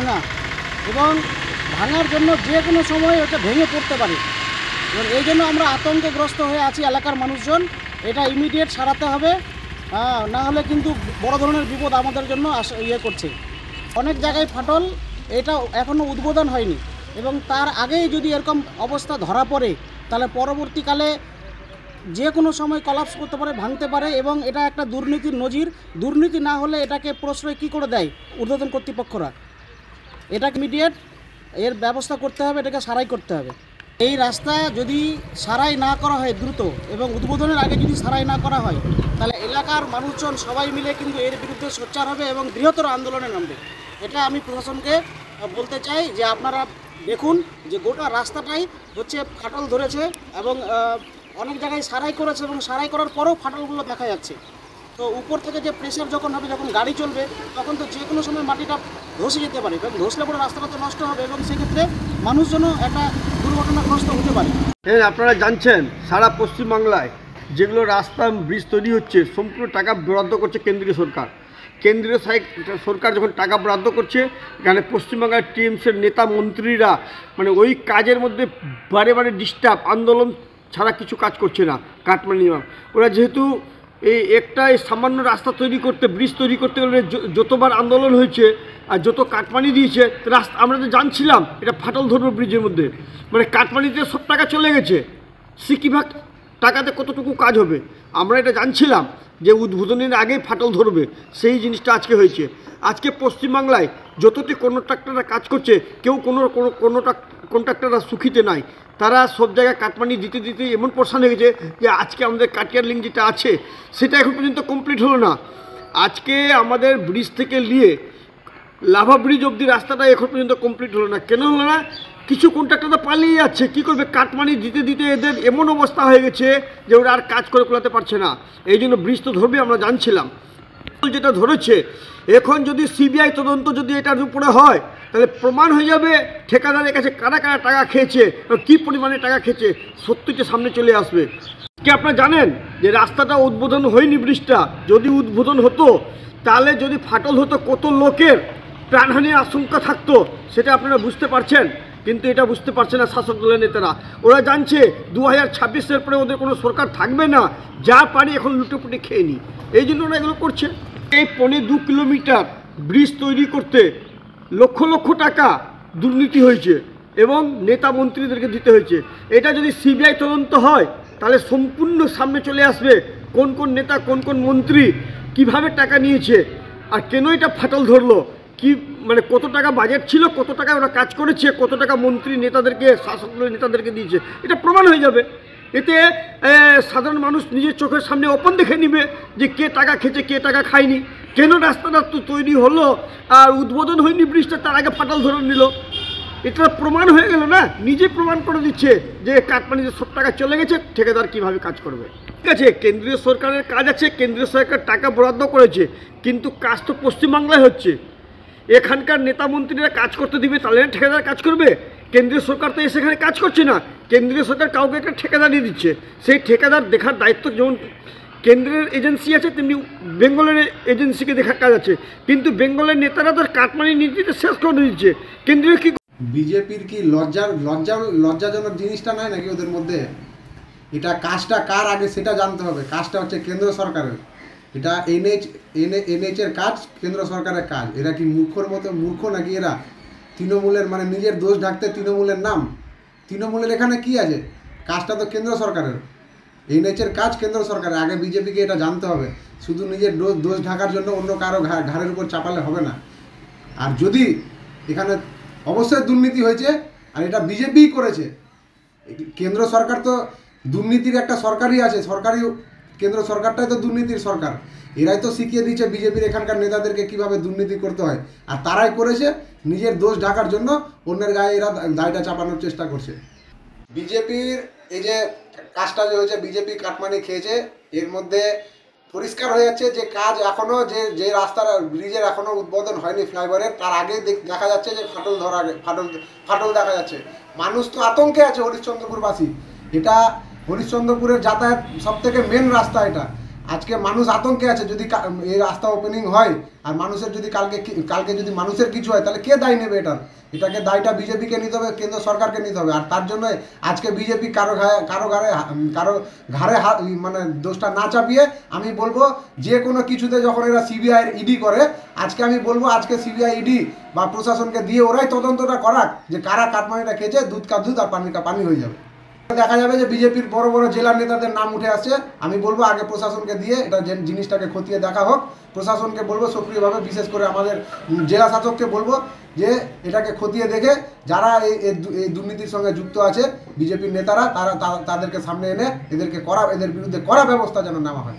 ভাঙা এবং ভাঙার জন্য যে কোনো সময় এটা ভেঙে পড়তে পারে এবং এই জন্য আমরা আতঙ্কগ্রস্ত হয়ে আছি এলাকার মানুষজন। এটা ইমিডিয়েট সারাতে হবে, না হলে কিন্তু বড় ধরনের বিপদ আমাদের জন্য করছে। অনেক জায়গায় ফাটল, এটা এখনও উদ্বোধন হয়নি এবং তার আগেই যদি এরকম অবস্থা ধরা পড়ে তাহলে পরবর্তীকালে যে কোনো সময় কলাপস করতে পারে, ভাঙতে পারে এবং এটা একটা দুর্নীতির নজির। দুর্নীতি না হলে এটাকে প্রশ্রয় কী করে দেয় ঊর্ধ্বতন কর্তৃপক্ষরা? এটা ইমিডিয়েট এর ব্যবস্থা করতে হবে, এটাকে সারাই করতে হবে। এই রাস্তা যদি সারাই না করা হয় দ্রুত এবং উদ্বোধনের আগে যদি সারাই না করা হয় তাহলে এলাকার মানুষজন সবাই মিলে কিন্তু এর বিরুদ্ধে সোচ্চার হবে এবং বৃহত্তর আন্দোলনে নামবে। এটা আমি প্রশাসনকে বলতে চাই যে আপনারা দেখুন যে গোটা রাস্তাটাই হচ্ছে ফাটল ধরেছে এবং অনেক জায়গায় সারাই করেছে এবং সারাই করার পরেও ফাটলগুলো দেখা যাচ্ছে। তো উপর থেকে যে প্রেশার যখন হবে, যখন গাড়ি চলবে তখন তো যে কোনো সময় মাটিটা ধসে যেতে পারে এবং ধসলে পরে রাস্তাটা তো নষ্ট হবে এবং সেক্ষেত্রে মানুষজনও একটা দুর্ঘটনাগ্রস্ত হতে পারে। আপনারা জানছেন সারা পশ্চিমবাংলায় যেগুলো রাস্তা ব্রিজ তৈরি হচ্ছে সম্পূর্ণ টাকা বরাদ্দ করছে কেন্দ্রীয় সরকার। কেন্দ্রীয় সরকার যখন টাকা বরাদ্দ করছে, এখানে পশ্চিমবাংলার টিএমসির নেতা মন্ত্রীরা মানে ওই কাজের মধ্যে বারে বারে ডিস্টার্ব, আন্দোলন ছাড়া কিছু কাজ করছে না। কাটমানি ওরা যেহেতু এই সামান্য রাস্তা তৈরি করতে, ব্রিজ তৈরি করতে গেলে যতবার আন্দোলন হয়েছে আর যত কাটমানি দিয়েছে রাস্তা, আমরা তো জানছিলাম এটা ফাটল ধরবে ব্রিজের মধ্যে, মানে কাটমানিতে সব টাকা চলে গেছে, সিকিভাগ টাকাতে কতটুকু কাজ হবে আমরা এটা জানছিলাম যে উদ্বোধনের আগেই ফাটল ধরবে। সেই জিনিসটা আজকে হয়েছে। আজকে পশ্চিমবাংলায় যতটি কন্ট্রাক্টররা কাজ করছে কেউ কোনো কন্ট্রাক্টররা সুখিতে নাই। তারা সব জায়গায় কাটমানি দিতে দিতে এমন পরেশান হয়ে গেছে যে আজকে আমাদের কাটিয়ার লিঙ্ক যেটা আছে সেটা এখন পর্যন্ত কমপ্লিট হলো না। আজকে আমাদের ব্রিজ থেকে নিয়ে লাভা ব্রিজ অবধি রাস্তাটা এখন পর্যন্ত কমপ্লিট হলো না। কেন হলো না? কিছু কন্ট্রাক্টররা পালিয়ে যাচ্ছে। কী করবে? কাটমানি দিতে দিতে এদের এমন অবস্থা হয়ে গেছে যে ওরা আর কাজ করে কোলাতে পারছে না। এই জন্য ব্রিজ তো ধরবে আমরা জানছিলাম, যেটা ধরেছে এখন যদি সিবিআই তদন্ত যদি এটার উপরে হয় তাহলে প্রমাণ হয়ে যাবে ঠিকাদারের কাছে কারা কারা টাকা খেয়েছে, কী পরিমাণে টাকা খেয়েছে, সত্যিটা সামনে চলে আসবে। কি আপনারা জানেন যে রাস্তাটা উদ্বোধন হয়নি, ব্রিজটা যদি উদ্বোধন হতো তাহলে যদি ফাটল হতো কত লোকের প্রাণহানির আশঙ্কা থাকতো সেটা আপনারা বুঝতে পারছেন। কিন্তু এটা বুঝতে পারছে না শাসক দলের নেতারা। ওরা জানছে 2026-এর পরে ওদের কোনো সরকার থাকবে না, যা পারি এখন লুটোপুটি খেয়ে নি, এই জন্য ওরা এগুলো করছে। এই 2.25 কিলোমিটার ব্রিজ তৈরি করতে লক্ষ লক্ষ টাকা দুর্নীতি হয়েছে এবং নেতা মন্ত্রীদেরকে দিতে হয়েছে। এটা যদি সিবিআই তদন্ত হয় তাহলে সম্পূর্ণ সামনে চলে আসবে কোন কোন নেতা, কোন কোন মন্ত্রী কিভাবে টাকা নিয়েছে আর কেন এটা ফাটল ধরলো, কি মানে কত টাকা বাজেট ছিল, কত টাকা ওরা কাজ করেছে, কত টাকা মন্ত্রী নেতাদেরকে, শাসক নেতাদেরকে দিয়েছে, এটা প্রমাণ হয়ে যাবে। এতে সাধারণ মানুষ নিজের চোখের সামনে ওপেন দেখে নিবে যে কে টাকা খেয়েছে, কে টাকা খায়নি, কেন রাস্তাটা তো তৈরি হলো আর উদ্বোধন হয়নি ব্রিজটা, তার আগে ফাটল ধরে নিল। এটা প্রমাণ হয়ে গেল না, নিজে প্রমাণ করে দিচ্ছে যে কাটমানিতে সব টাকা চলে গেছে, ঠিকাদার কীভাবে কাজ করবে। ঠিক আছে, কেন্দ্রীয় সরকারের কাজ আছে, কেন্দ্রীয় সরকার টাকা বরাদ্দ করেছে, কিন্তু কাজ তো পশ্চিমবাংলায় হচ্ছে। এখানকার নেতা মন্ত্রীরা কাজ করতে দিবে তাহলে ঠিকাদার কাজ করবে? কেন্দ্রীয় সরকার তো সেখানে কাজ করছে না। কেন্দ্রীয় সরকার কাউকে একটা ঠিকাদার দিয়ে দিচ্ছে, সেই ঠিকাদার দেখার দায়িত্ব যেমন কেন্দ্রের এজেন্সি আছে তেমনি বেঙ্গলের এজেন্সিকে দেখার কাজ আছে, কিন্তু বেঙ্গলের নেতারা তো কাটমানি নীতিতে শেষ করে দিচ্ছে। কেন্দ্রীয় কি বিজেপির কি লজ্জাজনক জিনিসটা নাই নাকি ওদের মধ্যে? এটা কাজটা কার আগে সেটা জানতে হবে। কাজটা হচ্ছে কেন্দ্র সরকারের, এটা এনএইচের কাজ, কেন্দ্র সরকারের কাজ। এরা কি মূর্খর মতো মূর্খ নাকি? এরা তৃণমূলের মানে নিজের দোষ ঢাকতে তৃণমূলের নাম। তৃণমূলের এখানে কি আছে? কাজটা তো কেন্দ্র সরকারের, এনএইচের কাজ কেন্দ্র সরকারের। আগে বিজেপিকে এটা জানতে হবে। শুধু নিজের দোষ ঢাকার জন্য অন্য কারো ঘাড়ের উপর চাপালে হবে না। আর যদি এখানে অবশ্যই দুর্নীতি হয়েছে আর এটা বিজেপিই করেছে। কেন্দ্র সরকার তো দুর্নীতির একটা সরকারই আছে, সরকারি কেন্দ্র সরকারটাই তো দুর্নীতির সরকার। এরাই তো শিখিয়ে দিচ্ছে বিজেপির এখানকার নেতাদেরকে কিভাবে দুর্নীতি করতে হয়, আর তারাই করেছে। নিজের দোষ ঢাকার জন্য অন্যের গায়ে এরা দায়টা চাপানোর চেষ্টা করছে। বিজেপির এই যে কাজটা যে হয়েছে, বিজেপি কাটমানি খেয়েছে, এর মধ্যে পরিষ্কার হয়ে যাচ্ছে যে কাজ এখনও যে রাস্তার ব্রিজের এখনও উদ্বোধন হয়নি ফ্লাইওভারের, তার আগে দেখা যাচ্ছে যে ফাটল দেখা যাচ্ছে। মানুষ তো আতঙ্কে আছে হরিশ্চন্দ্রপুরবাসী। এটা হরিশ্চন্দ্রপুরের যাতায়াত সবথেকে মেন রাস্তা এটা, আজকে মানুষ আতঙ্কে আছে, যদি এই রাস্তা ওপেনিং হয় আর মানুষের যদি কালকে যদি মানুষের কিছু হয়, তাহলে কে দায় নেবে এটাকে দায়টা বিজেপিকে নিতে হবে, কেন্দ্র সরকারকে নিতে হবে। আর তার জন্য আজকে বিজেপি কারো ঘাড়ে মানে দোষটা না চাপিয়ে, আমি বলবো যে কোনো কিছুতে যখন এরা সিবিআই ইডি করে, আজকে আমি বলবো আজকে সিবিআই ইডি বা প্রশাসনকে দিয়ে ওরাই তদন্তটা করাক, যে কারা কাটমানিটা খেয়েছে, দুধ কা দুধ আর পানি কা পানি হয়ে যাবে। দেখা যাবে যে বিজেপির বড় বড় জেলার নেতাদের নাম উঠে আসছে। আমি বলবো আগে প্রশাসনকে দিয়ে এটা জিনিসটাকে খতিয়ে দেখা হোক। প্রশাসনকে বলবো সক্রিয়ভাবে, বিশেষ করে আমাদের জেলা শাসককে বলবো যে এটাকে খতিয়ে দেখে যারা এই দুর্নীতির সঙ্গে যুক্ত আছে বিজেপির নেতারা, তাদেরকে সামনে এনে এদের বিরুদ্ধে কড়া ব্যবস্থা যেন নেওয়া হয়।